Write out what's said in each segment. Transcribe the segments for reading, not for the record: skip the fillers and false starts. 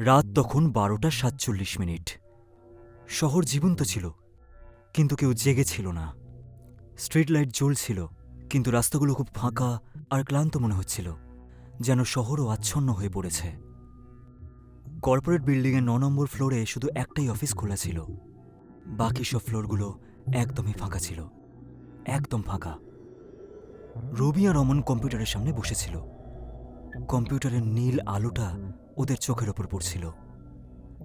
রাত তখন 12:47। শহর জীবন্ত ছিল, কিন্তু কেউ জেগে ছিল না। স্ট্রিট লাইট জ্বলছিল, কিন্তু রাস্তাগুলো খুব ফাঁকা আর ক্লান্ত মনে হচ্ছিল, যেন শহরও আচ্ছন্ন হয়ে পড়েছে। কর্পোরেট বিল্ডিংয়ের 9 নম্বর ফ্লোরে শুধু একটাই অফিস খোলা ছিল। বাকি সব ফ্লোরগুলো একদমই ফাঁকা ছিল, একদম ফাঁকা। রবি আর অমন কম্পিউটারের সামনে বসেছিল। কম্পিউটারের নীল আলোটা ওদের চোখের ওপর পড়ছিল,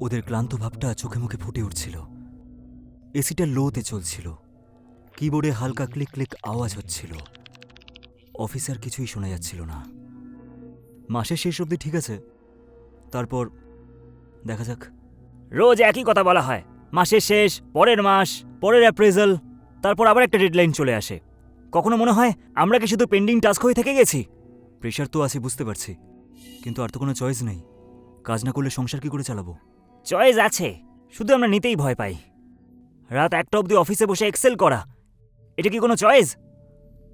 ওদের ক্লান্ত ভাবটা চোখে মুখে ফুটে উঠছিল। এসিটা লোতে চলছিল, কিবোর্ডে হালকা ক্লিক ক্লিক আওয়াজ হচ্ছিল। অফিসার কিছুই শোনা যাচ্ছিল না। মাসের শেষ অবধি ঠিক আছে, তারপর দেখা যাক। রোজ একই কথা বলা হয়, মাসের শেষ, পরের মাস, পরের অ্যাপ্রেজাল, তারপর আবার একটা ডেডলাইন চলে আসে। কখনো মনে হয় আমরা কি শুধু পেন্ডিং টাস্ক হয়ে থেকে গেছি? প্রেশার তো আছে বুঝতে পারছি, কিন্তু আর তো কোনো চয়েস নেই। কাজ না করলে সংসার কি করে চালাবো? চয়েস আছে, শুধু আমরা নিতেই ভয় পাই। রাত 1টা অবধি অফিসে বসে এক্সেল করা, এটা কি কোনো চয়েস?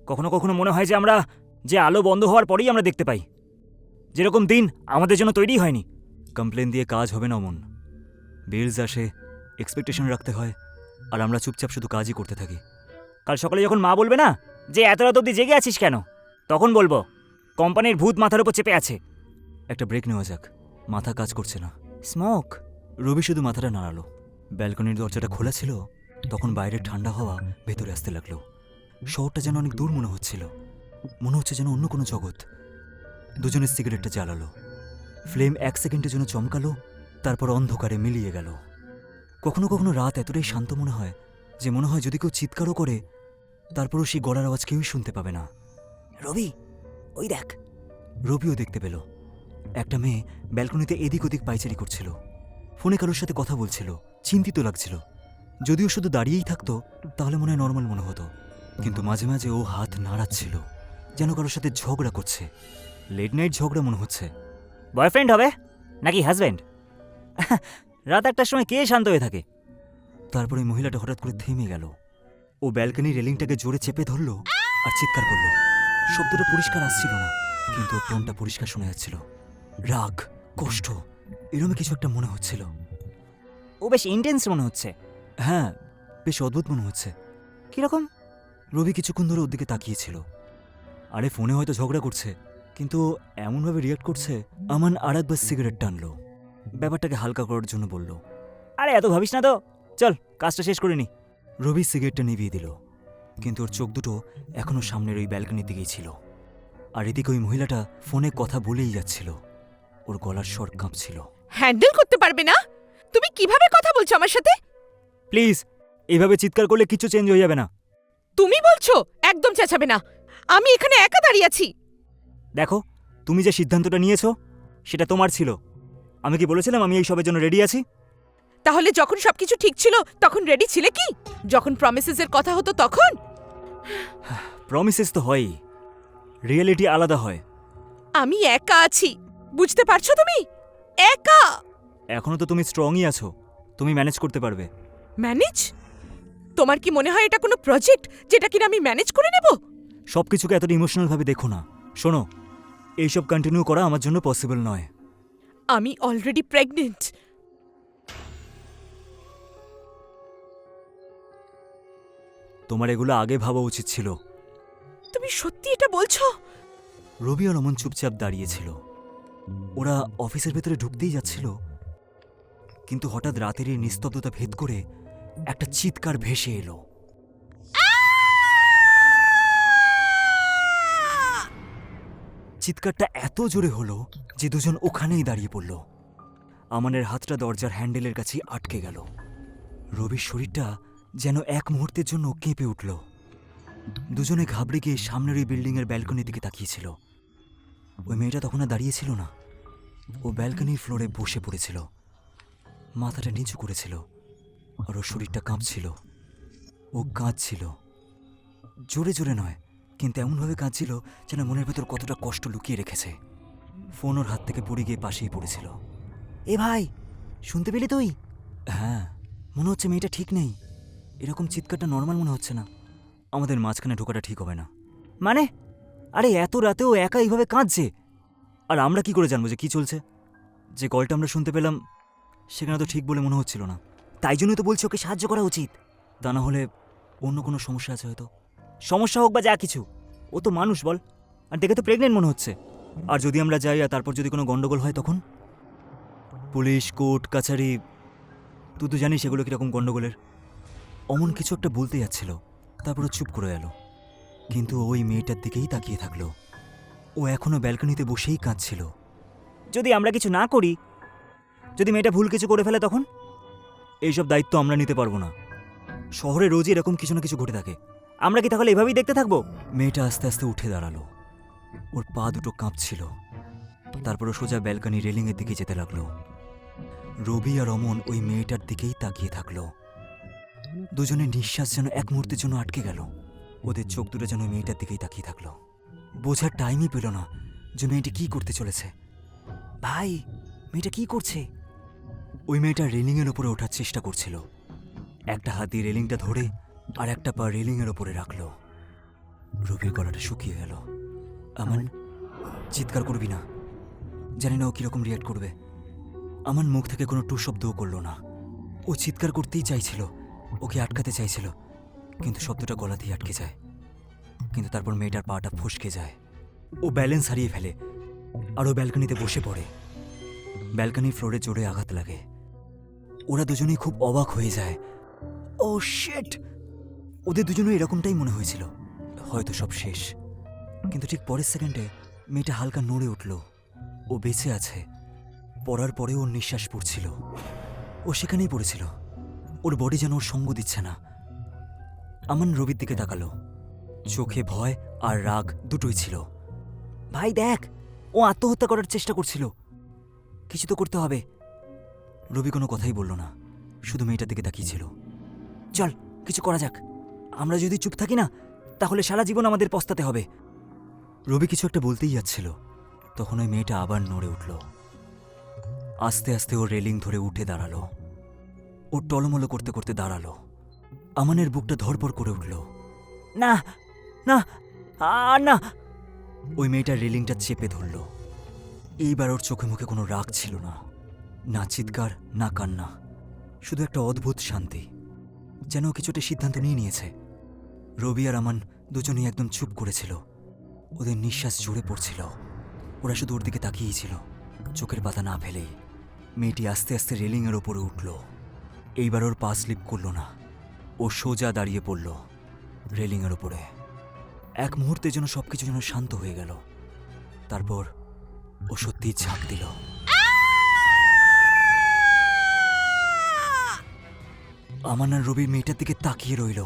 কখনো কখনো মনে হয় যে আমরা যে আলো বন্ধ হওয়ার পরেই আমরা দেখতে পাই, যেরকম দিন আমাদের জন্য তৈরি হয়নি। কমপ্লেন দিয়ে কাজ হবে না অমন। বিলস আসে, এক্সপেকটেশন রাখতে হয়, আর আমরা চুপচাপ শুধু কাজই করতে থাকি। কাল সকালে যখন মা বলবে না যে এত রাত অবধি জেগে আছিস কেন, তখন বলবো কোম্পানির ভূত মাথার উপর চেপে আছে। একটা ব্রেক নেওয়া যাক, মাথা কাজ করছে না। স্মোক। রবি শুধু মাথাটা নাড়ালো। ব্যালকনির দরজাটা খোলা ছিল, তখন বাইরের ঠান্ডা হাওয়া ভেতরে আসতে লাগলো। শহরটা যেন অনেক দূর মনে হচ্ছিল, মনে হচ্ছে যেন অন্য কোনো জগৎ। দুজনের সিগারেটটা জ্বালালো। ফ্লেম 1 সেকেন্ডের জন্য চমকালো, তারপর অন্ধকারে মিলিয়ে গেল। কখনো কখনো রাত এতটাই শান্ত মনে হয় যে মনে হয় যদি কেউ চিৎকারও করে, তারপরও সেই গলার আওয়াজ কেউই শুনতে পাবে না। রবি, ওই দেখ। রবিও দেখতে পেল একটা মেয়ে ব্যালকনিতে এদিক ওদিক পাইচারি করছিল, ফোনে কারোর সাথে কথা বলছিল। চিন্তিত লাগছিল। যদিও শুধু দাঁড়িয়েই থাকতো তাহলে মনে হয় নর্মাল মনে হতো, কিন্তু মাঝে মাঝে ও হাত নাড়াচ্ছিল, যেন কারোর সাথে ঝগড়া করছে। লেট নাইট ঝগড়া মনে হচ্ছে। বয়ফ্রেন্ড হবে নাকি হাজব্যান্ড? রাত 1টার সময় কে শান্ত হয়ে থাকে? তারপরে মহিলাটা হঠাৎ করে থেমে গেল। ও ব্যালকনির রেলিংটাকে জোরে চেপে ধরল আর চিৎকার করল। শব্দটা পরিষ্কার আসছিল না, কিন্তু ওর টোনটা পরিষ্কার শোনা যাচ্ছিল। রাগ, কষ্ট, এরকম কিছু একটা মনে হচ্ছিল। ও বেশ ইন্টেন্স মনে হচ্ছে। হ্যাঁ, বেশ অদ্ভুত মনে হচ্ছে। কিরকম? রবি কিছুক্ষণ ধরে ওর দিকে তাকিয়েছিল। আরে ফোনে হয়তো ঝগড়া করছে, কিন্তু এমনভাবে রিয়াক্ট করছে। আমান আরেকবার সিগারেট টানলো, ব্যাপারটাকে হালকা করার জন্য বলল, আরে এত ভাবিস না তো, চল কাজটা শেষ করে নি। রবি সিগারেটটা নিভিয়ে দিল, কিন্তু ওর চোখ দুটো এখনো সামনের ওই ব্যালকনির দিকেই ছিল। আর এদিকে ওই মহিলাটা ফোনে কথা বলেই যাচ্ছিল, ওর গলার স্বর কাঁপছিল। হ্যান্ডেল করতে পারবে না? তুমি কিভাবে কথা বলছো আমার সাথে? প্লিজ, এইভাবে চিৎকার করলে কিছু চেঞ্জ হয়ে যাবে না। তুমি বলছো একদম চেঁচাবে না। আমি এখানে একা দাঁড়িয়ে আছি। দেখো, তুমি যে সিদ্ধান্তটা নিয়েছো সেটা তোমার ছিল। আমি কি বলেছিলাম আমি এই সবের জন্য রেডি আছি? তাহলে যখন সবকিছু ঠিক ছিল তখন রেডি ছিলে কি? যখন প্রমিসেস এর কথা হতো তখন? প্রমিসেস তো হয়ই, রিয়েলিটি আলাদা হয়। আমি একা আছি, বুঝতে পারছো তুমি? একা। এখনো তো তুমি স্ট্রংই আছো, তুমি ম্যানেজ করতে পারবে। ম্যানেজ? তোমার কি মনে হয় এটা কোনো প্রজেক্ট যেটা কিনা আমি ম্যানেজ করে নেব? সবকিছুকে এতটা ইমোশনাল ভাবে দেখো না। শোনো, এইসব কন্টিনিউ করা আমার জন্য পসিবল নয়। আমি অলরেডি প্রেগনেন্ট। তোমার এগুলো আগে ভাবা উচিত ছিল। তুমি সত্যি এটা বলছো? রবি আর অমন চুপচাপ দাঁড়িয়েছিল। ওরা অফিসের ভেতরে ঢুকতেই যাচ্ছিল, কিন্তু হঠাৎ রাতের এই নিস্তব্ধতা ভেদ করে একটা চিৎকার ভেসে এলো। চিৎকারটা এত জোরে হলো যে দুজন ওখানেই দাঁড়িয়ে পড়ল। আমানের হাতটা দরজার হ্যান্ডেলের কাছে আটকে গেল। রবির শরীরটা যেন এক মুহূর্তের জন্য কেঁপে উঠল। দুজনে ঘাবড়ে গিয়ে সামনের ওই বিল্ডিংয়ের ব্যালকনির দিকে তাকিয়েছিল। ওই মেয়েটা তখন আর দাঁড়িয়েছিল না, ও ব্যালকনির ফ্লোরে বসে পড়েছিল, মাথাটা নিচু করেছিল, আর ওর শরীরটা কাঁপছিল। ও কাঁদছিল, জোরে জোরে নয়, কিন্তু এমনভাবে কাঁদছিল যেন মনের ভেতর কতটা কষ্ট লুকিয়ে রেখেছে। ফোন ওর হাত থেকে পড়ে গিয়ে পাশেই পড়েছিল। এ ভাই, শুনতে পেলি তুই? হ্যাঁ, মনে হচ্ছে মেয়েটা ঠিক নেই। এরকম চিৎকারটা নর্মাল মনে হচ্ছে না। আমাদের মাঝখানে ঢোকাটা ঠিক হবে না। মানে? আরে এত রাতেও একা এইভাবে কাঁদছে, আর আমরা কি করে জানবো যে কি চলছে? যে কলটা আমরা শুনতে পেলাম সেখানে তো ঠিক বলে মনে হচ্ছিল না। তাই জন্যই তো বলছি ওকে সাহায্য করা উচিত। তা না হলে অন্য কোনো সমস্যা আছে হয়তো। সমস্যা হোক বা যা কিছু, ও তো মানুষ বল, আর দেখে তো প্রেগনেন্ট মনে হচ্ছে। আর যদি আমরা যাই আর তারপর যদি কোনো গন্ডগোল হয় তখন? পুলিশ, কোর্ট কাছারি, তুই তো জানিস এগুলো কিরকম গন্ডগোলের। অমন কিছু একটা বলতে যাচ্ছিল, তারপরে চুপ করে গেল। কিন্তু ওই মেয়েটার দিকেই তাকিয়ে থাকলো। ও এখনো ব্যালকনিতে বসেই কাঁদছিল। যদি আমরা কিছু না করি, যদি মেয়েটা ভুল কিছু করে ফেলে তখন? এইসব দায়িত্ব আমরা নিতে পারবো না। শহরে রোজই এরকম কিছু না কিছু ঘটে থাকে, আমরা কি তাহলে এভাবেই দেখতে থাকবো? মেয়েটা আস্তে আস্তে উঠে দাঁড়ালো, ওর পা দুটো কাঁপছিল। তারপর ও সোজা ব্যালকনি রেলিংয়ের দিকে যেতে লাগলো। রবি আর অমন ওই মেয়েটার দিকেই তাকিয়ে থাকলো। দুজনের নিঃশ্বাস যেন এক মুহূর্তের জন্য আটকে গেল। ওদের চোখ দুটো যেন ওই মেয়েটার দিকেই তাকিয়ে থাকলো। বোঝার টাইমই পেল না যে মেয়েটি কি করতে চলেছে। ভাই, মেয়েটা কি করছে? ওই মেয়েটা রেলিংয়ের ওপরে ওঠার চেষ্টা করছিল। একটা হাত দিয়ে রেলিংটা ধরে আর একটা পা রেলিংয়ের ওপরে রাখলো। রবির গলাটা শুকিয়ে গেল। আমান, চিৎকার করবি না। জানি না ও কিরকম রিয়াক্ট করবে। আমান মুখ থেকে কোনো টু শব্দও করলো না। ও চিৎকার করতেই চাইছিল, ওকে আটকাতে চাইছিল, কিন্তু শব্দটা গলাতেই আটকে যায়। কিন্তু তারপর মেয়েটার পাটা ফসকে যায়, ও ব্যালেন্স হারিয়ে ফেলে, আর ও ব্যালকনিতে বসে পড়ে। ব্যালকনির ফ্লোরে জোরে আঘাত লাগে। ওরা দুজনেই খুব অবাক হয়ে যায়। ও শিট! ওদের দুজনে এরকমটাই মনে হয়েছিল, হয়তো সব শেষ। কিন্তু ঠিক পরের সেকেন্ডে মেয়েটা হালকা নড়ে উঠল। ও বেঁচে আছে। পড়ার পরে ওর নিঃশ্বাস পড়ছিল। ও সেখানেই পড়েছিল, ওর বডি যেন ওর সঙ্গ দিচ্ছে না। আমান রবির দিকে তাকালো, চোখে ভয় আর রাগ দুটোই ছিল। ভাই দেখ, ও আত্মহত্যা করার চেষ্টা করছিল, কিছু তো করতে হবে। রবি কোনো কথাই বলল না, শুধু মেয়েটার দিকে তাকিয়েছিল। চল, কিছু করা যাক। আমরা যদি চুপ থাকি না, তাহলে সারা জীবন আমাদের পস্তাতে হবে। রবি কিছু একটা বলতেই যাচ্ছিল, তখন ওই মেয়েটা আবার নড়ে উঠল। আস্তে আস্তে ও রেলিং ধরে উঠে দাঁড়ালো। ও টলমলো করতে করতে দাঁড়ালো। আমানের বুকটা ধরপড় করে উঠল। না না, আর না! ওই মেয়েটা রেলিংটা চেপে ধরল। এইবার ওর চোখে মুখে কোনো রাগ ছিল না, না চিৎকার, না কান্না, শুধু একটা অদ্ভুত শান্তি, যেন ও কিছু একটা সিদ্ধান্ত নিয়ে নিয়েছে। রবি আর আমান দুজনেই একদম চুপ করেছিল। ওদের নিঃশ্বাস জোরে পড়ছিল। ওরা শুধু ওর দিকে তাকিয়েই ছিল, চোখের পাতা না ফেলেই। মেয়েটি আস্তে আস্তে রেলিংয়ের ওপরে উঠল। এইবার ওর পা স্লিপ করল না, ও সোজা দাঁড়িয়ে পড়ল রেলিংয়ের ওপরে। এক মুহূর্তের জন্য সবকিছু যেন শান্ত হয়ে গেল। তারপর ও সত্যিই ঝাঁপ দিল। আমান আর রবির মেয়েটার দিকে তাকিয়ে রইল।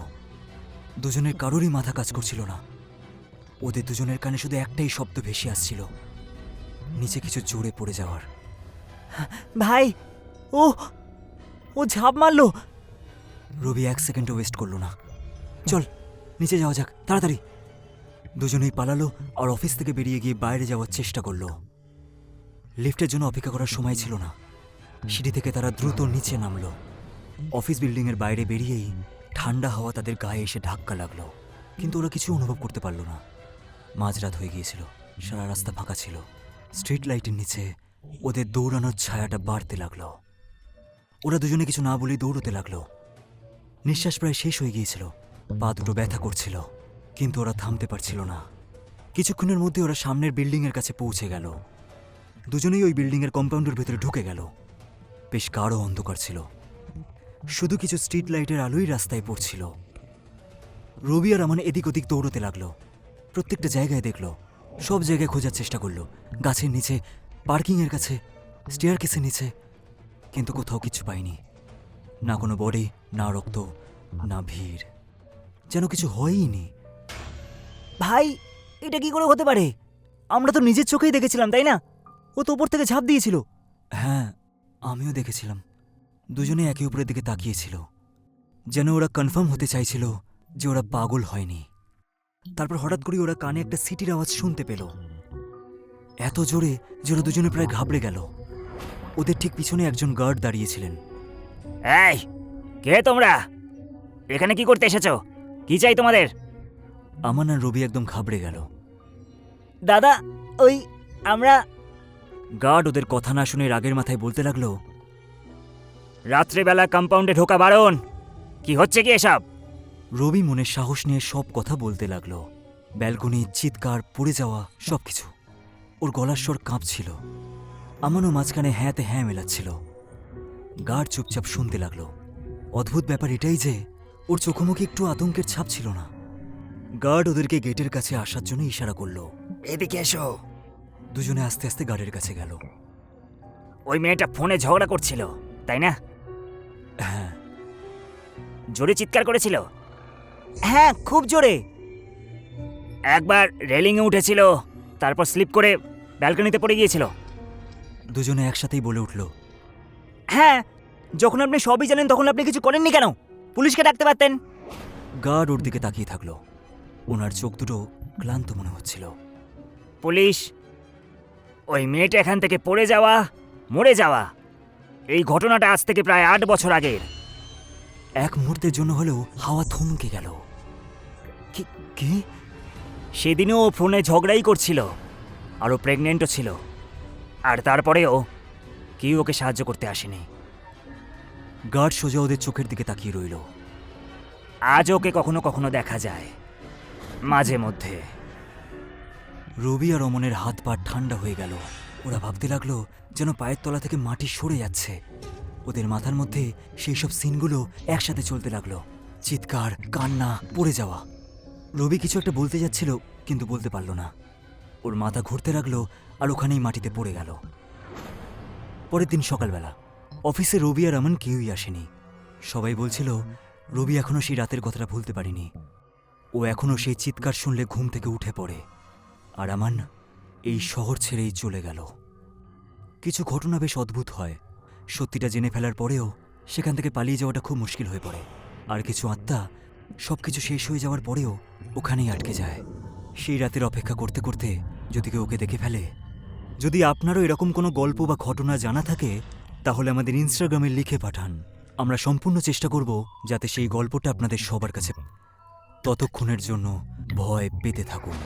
দুজনের কারোরই মাথা কাজ করছিল না। ওদের দুজনের কানে শুধু একটাই শব্দ ভেসে আসছিল, নিচে কিছু জোরে পড়ে যাওয়ার। ভাই, ও ও ঝাঁপ মারলো! রবি এক সেকেন্ডও ওয়েস্ট করলো না। চল, নিচে যাওয়া যাক, তাড়াতাড়ি। দুজনেই পালালো আর অফিস থেকে বেরিয়ে গিয়ে বাইরে যাওয়ার চেষ্টা করলো। লিফটের জন্য অপেক্ষা করার সময় ছিল না। সিঁড়ি থেকে তারা দ্রুত নিচে নামলো। অফিস বিল্ডিংয়ের বাইরে বেরিয়েই ঠান্ডা হাওয়া তাদের গায়ে এসে ধাক্কা লাগলো, কিন্তু ওরা কিছু অনুভব করতে পারল না। মাঝরাত হয়ে গিয়েছিল, সারা রাস্তা ফাঁকা ছিল। স্ট্রিট লাইটের নিচে ওদের দৌড়ানোর ছায়াটা বাড়তে লাগলো। ওরা দুজনে কিছু না বলেই দৌড়তে লাগলো। নিঃশ্বাস প্রায় শেষ হয়ে গিয়েছিল, পা দুটো ব্যথা করছিল, কিন্তু ওরা থামতে পারছিল না। কিছুক্ষণের মধ্যে ওরা সামনের বিল্ডিংয়ের কাছে পৌঁছে গেল। দুজনেই ওই বিল্ডিংয়ের কম্পাউন্ডের ভেতরে ঢুকে গেল। বেশ গাঢ় অন্ধকার ছিল, শুধু কিছু স্ট্রিট লাইটের আলোই রাস্তায় পড়ছিল। রবি আর আমান এদিক ওদিক দৌড়তে লাগলো। প্রত্যেকটা জায়গায় দেখলো, সব জায়গায় খোঁজার চেষ্টা করলো, গাছের নিচে, পার্কিংয়ের কাছে, স্টেয়ারকেসের নিচে, কিন্তু কোথাও কিছু পায়নি। না কোনো বডি, না রক্ত, না ভিড়, যেন কিছু হয়ইনি। ভাই, এটা কি করে হতে পারে? আমরা তো নিজের চোখেই দেখেছিলাম, তাই না? ও তো উপর থেকে ঝাঁপ দিয়েছিল। হ্যাঁ, আমিও দেখেছিলাম। দুজনে একে অপরের দিকে তাকিয়েছিল, যেন ওরা কনফার্ম হতে চাইছিল যে ওরা পাগল হয়নি। তারপর হঠাৎ করে ওরা কানে একটা সিটির আওয়াজ শুনতে পেল, এত জোরে যে ওরা দুজনে প্রায় ঘাবড়ে গেল। ওদের ঠিক পিছনে একজন গার্ড দাঁড়িয়েছিলেন। এই, কে তোমরা? এখানে কি করতে এসেছো? কি চাই তোমাদের? আমান আর রবি একদম ঘাবড়ে গেল। দাদা, ওই আমরা গার্ড ওদের কথা না শুনে রাগের মাথায় বলতে লাগলো, রাত্রেবেলা কম্পাউন্ডে ঢোকা বারণ। কি হচ্ছে কি এসব? রবি মনে সাহস নিয়ে সব কথা বলতে লাগলো। ব্যালকনি, চিৎকার, পড়ে যাওয়া, সবকিছু। ওর গলার স্বর কাঁপছিল। আমানও মাঝখানে হ্যাঁতে হ্যাঁ মেলাচ্ছিল। গার্ড চুপচাপ শুনতে লাগলো। অদ্ভুত ব্যাপার এটাই যে ওর চোখমুখে একটু আতঙ্কের ছাপ ছিল না। গার্ড ওদেরকে গেটের কাছে আসার জন্য ইশারা করলো। এদিকে এসো। দুজনে আস্তে আস্তে গার্ডের কাছে গেল। ওই মেয়েটা ফোনে ঝগড়া করছিল, তাই না? হ্যাঁ। জোরে চিৎকার করেছিল? হ্যাঁ, খুব জোরে। একবার রেলিংয়ে উঠেছিল, তারপর স্লিপ করে ব্যালকনিতে পড়ে গিয়েছিল। দুজনে একসাথেই বলে উঠল, হ্যাঁ, যখন আপনি সবই জানেন তখন আপনি কিছু করেননি কেন? পুলিশকে ডাকতে পারতেন। গার্ড ওর দিকে তাকিয়ে থাকলো। ওনার চোখ দুটো ক্লান্ত মনে হচ্ছিল। পুলিশ, ওই মেয়েটা এখান থেকে পড়ে যাওয়া, মরে যাওয়া, এই ঘটনাটা আজ থেকে প্রায় 8 বছর আগের। এক মুহূর্তের জন্য হলেও হাওয়া থমকে গেল। কি? সেদিনও ও ফোনে ঝগড়াই করছিল, আরও প্রেগনেন্টও ছিল, আর তারপরেও কেউ ওকে সাহায্য করতে আসেনি। গার্ড সোজা ওদের চোখের দিকে তাকিয়ে রইল। আজ ওকে কখনো কখনো দেখা যায়, মাঝে মধ্যে। রবি আর অমনের হাত পা ঠান্ডা হয়ে গেল। ওরা ভাবতে লাগলো যেন পায়ের তলা থেকে মাটি সরে যাচ্ছে। ওদের মাথার মধ্যে সেই সব সিনগুলো একসাথে চলতে লাগলো। চিৎকার, কান্না, পড়ে যাওয়া। রবি কিছু একটা বলতে যাচ্ছিল, কিন্তু বলতে পারল না। ওর মাথা ঘুরতে লাগলো আর ওখানেই মাটিতে পড়ে গেল। পরের দিন সকালবেলা অফিসে রবি আর আমন কেউই আসেনি। সবাই বলছিল রবি এখনো সেই রাতের কথাটা ভুলতে পারেনি। ও এখনো সেই চিৎকার শুনলে ঘুম থেকে উঠে পড়ে। আর আমান এই শহর ছেড়েই চলে গেল। কিছু ঘটনা বেশ অদ্ভুত হয়। সত্যিটা জেনে ফেলার পরেও সেখান থেকে পালিয়ে যাওয়াটা খুব মুশকিল হয়ে পড়ে। আর কিছু আত্মা সবকিছু শেষ হয়ে যাওয়ার পরেও ওখানেই আটকে যায়। সেই রাতের অপেক্ষা করতে করতে যদি কেউ ওকে দেখে ফেলে। যদি আপনারও এরকম কোনো গল্প বা ঘটনা জানা থাকে, তাহলে আমাদের ইনস্টাগ্রামে লিখে পাঠান। আমরা সম্পূর্ণ চেষ্টা করব যাতে সেই গল্পটা আপনাদের সবার কাছে। ততক্ষণের জন্য ভয় পেতে থাকুন।